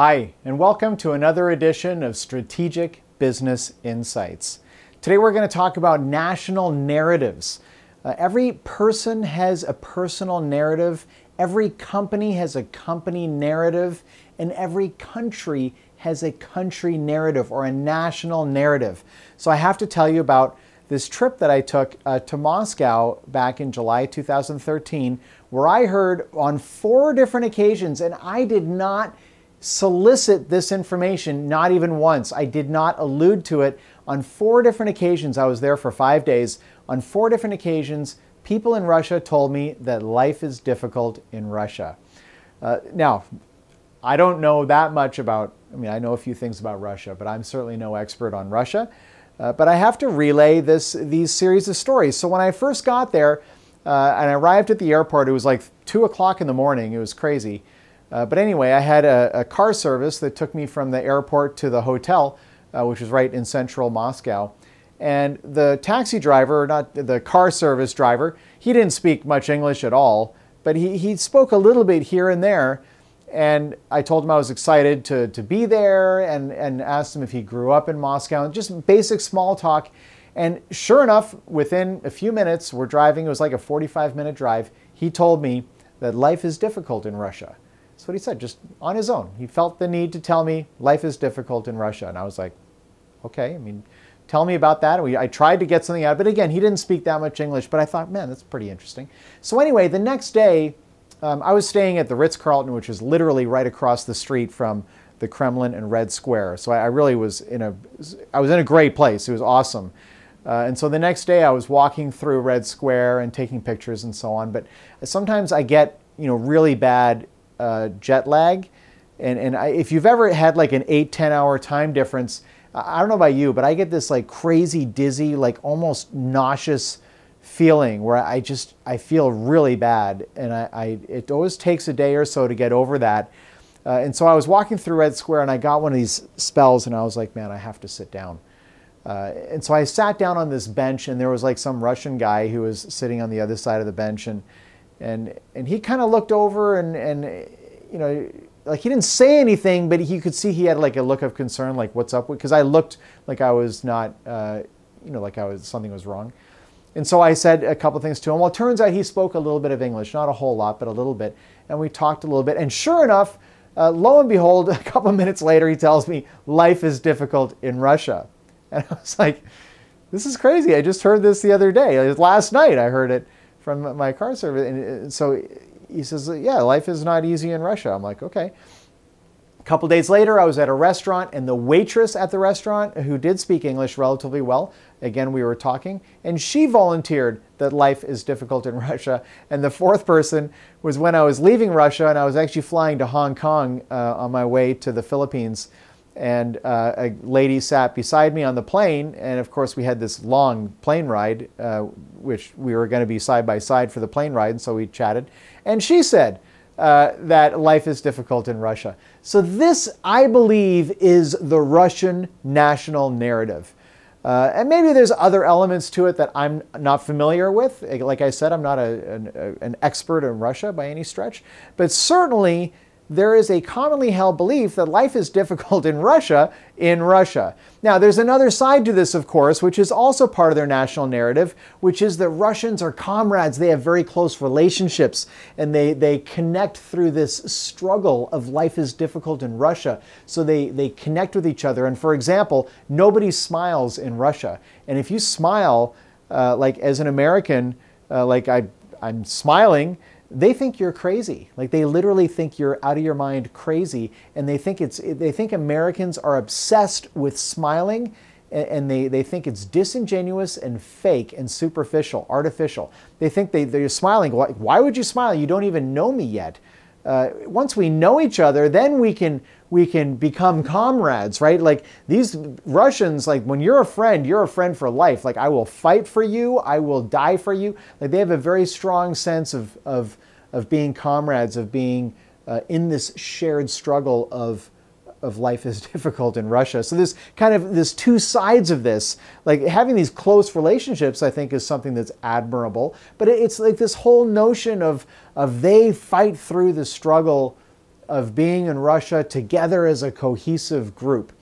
Hi, and welcome to another edition of Strategic Business Insights. Today we're going to talk about national narratives. Every person has a personal narrative, every company has a company narrative, and every country has a country narrative or a national narrative. So I have to tell you about this trip that I took to Moscow back in July 2013, where I heard on 4 different occasions, and I did not solicit this information, not even once. I did not allude to it. On 4 different occasions, I was there for 5 days. On 4 different occasions, people in Russia told me that life is difficult in Russia. Now, I don't know that much about, I know a few things about Russia, but I'm certainly no expert on Russia. But I have to relay these series of stories. So when I first got there and I arrived at the airport, it was like 2 o'clock in the morning. It was crazy. But anyway, I had a car service that took me from the airport to the hotel, which was right in central Moscow. And the taxi driver, not the car service driver, he didn't speak much English at all, but he spoke a little bit here and there. And I told him I was excited to be there and asked him if he grew up in Moscow, and just basic small talk. And sure enough, within a few minutes, we're driving, it was like a 45-minute drive, he told me that life is difficult in Russia. That's what he said, just on his own. He felt the need to tell me life is difficult in Russia. And I was like, okay, tell me about that. I tried to get something out, but again, he didn't speak that much English, but I thought, man, that's pretty interesting. So anyway, the next day, I was staying at the Ritz-Carlton, which is literally right across the street from the Kremlin and Red Square. So I really was in a great place. It was awesome. And so the next day I was walking through Red Square and taking pictures and so on. But sometimes I get, really bad jet lag. And if you've ever had like an 8-10 hour time difference, I don't know about you, but I get this like crazy dizzy, like almost nauseous feeling where I feel really bad. And it always takes a day or so to get over that. And so I was walking through Red Square and I got one of these spells and I was like, man, I have to sit down. And so I sat down on this bench and there was like some Russian guy who was sitting on the other side of the bench, and he kind of looked over and like he didn't say anything, but you could see he had like a look of concern, like what's up, because I looked like I was not, something was wrong. And so I said a couple things to him. Well, it turns out he spoke a little bit of English, not a whole lot, but a little bit. And we talked a little bit. And sure enough, lo and behold, a couple minutes later, he tells me life is difficult in Russia. And I was like, this is crazy. I just heard this the other day. Last night I heard it from my car service. And so he says, yeah, life is not easy in Russia. I'm like, okay. A couple days later, I was at a restaurant, and the waitress at the restaurant, who did speak English relatively well, again, we were talking, and she volunteered that life is difficult in Russia. And the 4th person was when I was leaving Russia, and I was actually flying to Hong Kong on my way to the Philippines. And a lady sat beside me on the plane, and of course we had this long plane ride, which we were going to be side by side for the plane ride, and so we chatted. And she said that life is difficult in Russia. So this, I believe, is the Russian national narrative. And maybe there's other elements to it that I'm not familiar with. Like I said, I'm not an expert in Russia by any stretch, but certainly there is a commonly held belief that life is difficult in Russia. Now, there's another side to this, of course, which is also part of their national narrative, which is that Russians are comrades. They have very close relationships, and they connect through this struggle of life is difficult in Russia. So they connect with each other. And for example, nobody smiles in Russia. And if you smile, like as an American, like I'm smiling, they think you're crazy. Like they literally think you're out of your mind crazy, and they think Americans are obsessed with smiling, and they think it's disingenuous and fake and superficial, artificial. They think they're smiling. Why would you smile? You don't even know me yet. Once we know each other, then we can become comrades, right? Like these Russians, like when you're a friend for life. Like I will fight for you, I will die for you. Like they have a very strong sense of being comrades, of being in this shared struggle of life is difficult in Russia. So there's 2 sides of this. Like having these close relationships, I think, is something that's admirable. But it's like this whole notion of they fight through the struggle of being in Russia together as a cohesive group.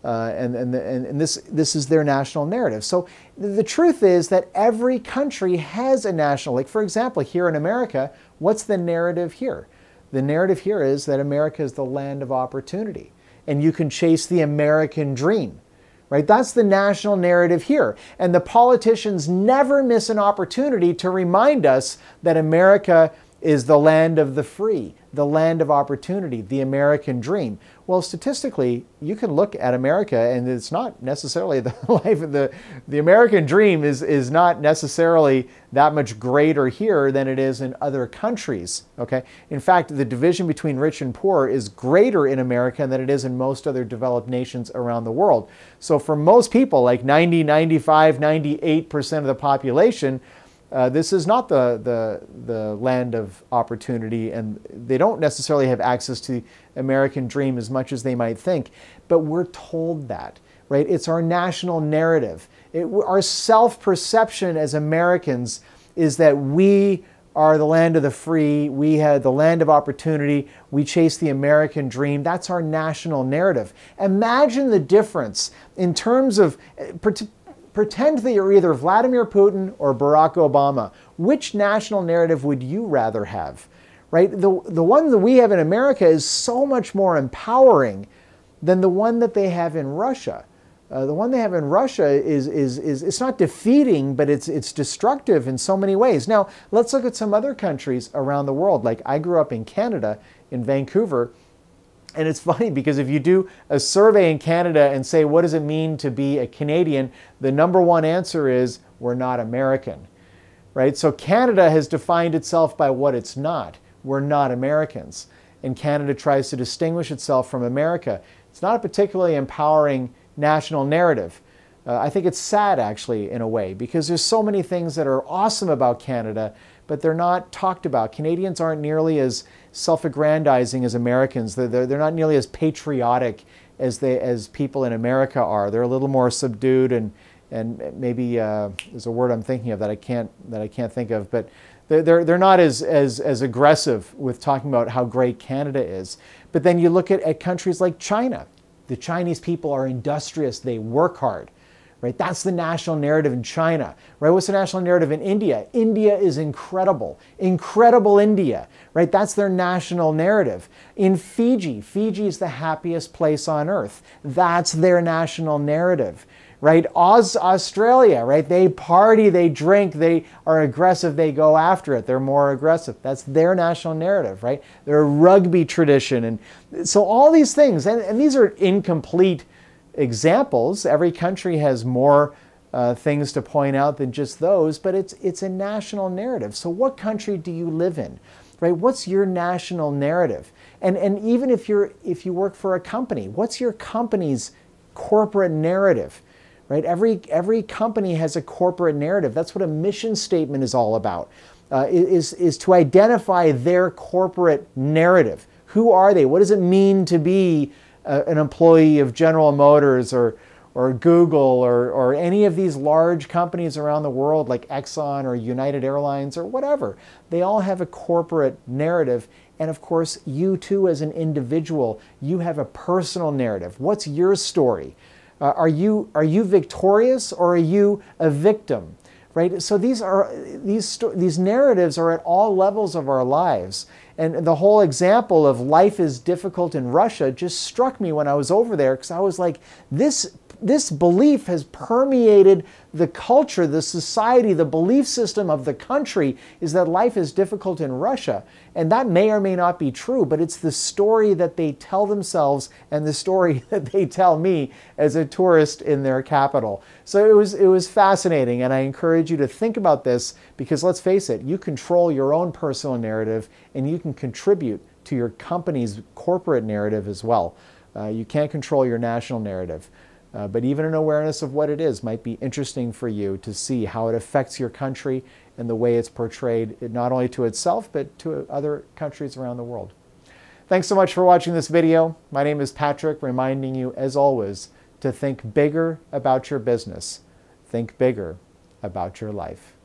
And this is their national narrative. So the truth is that every country has a national, like for example, here in America, what's the narrative here? The narrative here is that America is the land of opportunity and you can chase the American dream, right? That's the national narrative here. And the politicians never miss an opportunity to remind us that America is the land of the free, the land of opportunity, the American dream. Well, statistically, you can look at America and it's not necessarily the life of the American dream is not necessarily that much greater here than it is in other countries, okay? In fact, the division between rich and poor is greater in America than it is in most other developed nations around the world. So for most people, like 90, 95, 98% of the population, this is not the land of opportunity, and they don't necessarily have access to the American dream as much as they might think, but we're told that, right? It's our national narrative. Our self-perception as Americans is that we are the land of the free, we have the land of opportunity, we chase the American dream. That's our national narrative. Imagine the difference in terms of pretend that you're either Vladimir Putin or Barack Obama. Which national narrative would you rather have? Right? The one that we have in America is so much more empowering than the one that they have in Russia. The one they have in Russia is it's not defeating, but it's destructive in so many ways. Now, let's look at some other countries around the world. Like I grew up in Canada, in Vancouver. And it's funny because if you do a survey in Canada and say, what does it mean to be a Canadian? The number one answer is, we're not American, right? So Canada has defined itself by what it's not. We're not Americans. And Canada tries to distinguish itself from America. It's not a particularly empowering national narrative. I think it's sad, actually, in a way, because there's so many things that are awesome about Canada, but they're not talked about. Canadians aren't nearly as self-aggrandizing as Americans. They're not nearly as patriotic as people in America are. They're a little more subdued, and maybe there's a word I'm thinking of that I can't think of, but they're not as aggressive with talking about how great Canada is. But then you look at countries like China. The Chinese people are industrious. They work hard. Right? That's the national narrative in China. Right? What's the national narrative in India? India is incredible. Incredible India. Right? That's their national narrative. In Fiji, Fiji is the happiest place on earth. That's their national narrative. Right? Australia, right? They party, they drink, they are aggressive, they go after it. They're more aggressive. That's their national narrative, right? Their rugby tradition. And so all these things, and these are incomplete examples. Every country has more things to point out than just those, but it's a national narrative. So what country do you live in? Right? What's your national narrative? And even if you work for a company, what's your company's corporate narrative? Right? Every company has a corporate narrative. That's what a mission statement is all about, is to identify their corporate narrative. Who are they? What does it mean to be an employee of General Motors or Google or any of these large companies around the world like Exxon or United Airlines or whatever? They all have a corporate narrative. And of course, you too as an individual, you have a personal narrative. What's your story? Are you victorious or are you a victim? Right? So these narratives are at all levels of our lives. And the whole example of life is difficult in Russia just struck me when I was over there, because I was like, this belief has permeated the culture, the society, the belief system of the country is that life is difficult in Russia. And that may or may not be true, but it's the story that they tell themselves and the story that they tell me as a tourist in their capital. So it was fascinating, and I encourage you to think about this, because let's face it, you control your own personal narrative and you can contribute to your company's corporate narrative as well. You can't control your national narrative. But even an awareness of what it is might be interesting for you to see how it affects your country and the way it's portrayed, not only to itself, but to other countries around the world. Thanks so much for watching this video. My name is Patrick, reminding you, as always, to think bigger about your business. Think bigger about your life.